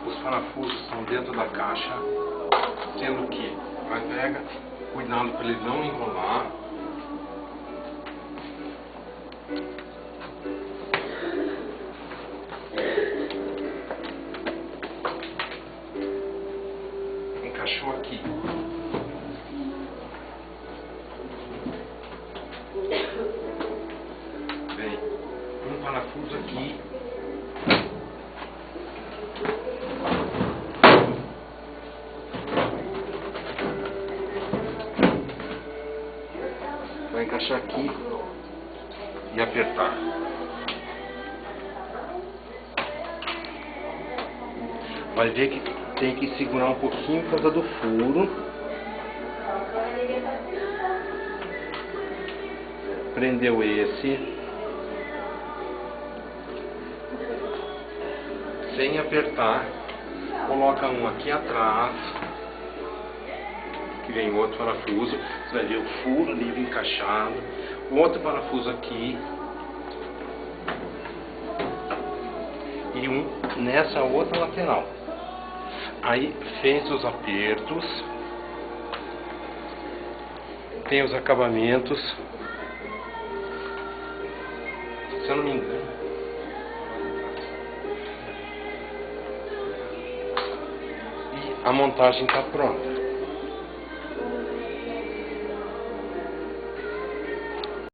os parafusos estão dentro da caixa, sendo que vai pega, cuidado para ele não enrolar. Encaixou aqui. Bem, um parafuso aqui. Vai encaixar aqui e apertar. Vai ver que tem que segurar um pouquinho por causa do furo. Prendeu esse. Sem apertar. Coloca um aqui atrás. Que vem outro parafuso. Você vai ver o furo livre encaixado. Outro parafuso aqui. E um nessa outra lateral. Aí fez os apertos, tem os acabamentos, se eu não me engano, e a montagem está pronta.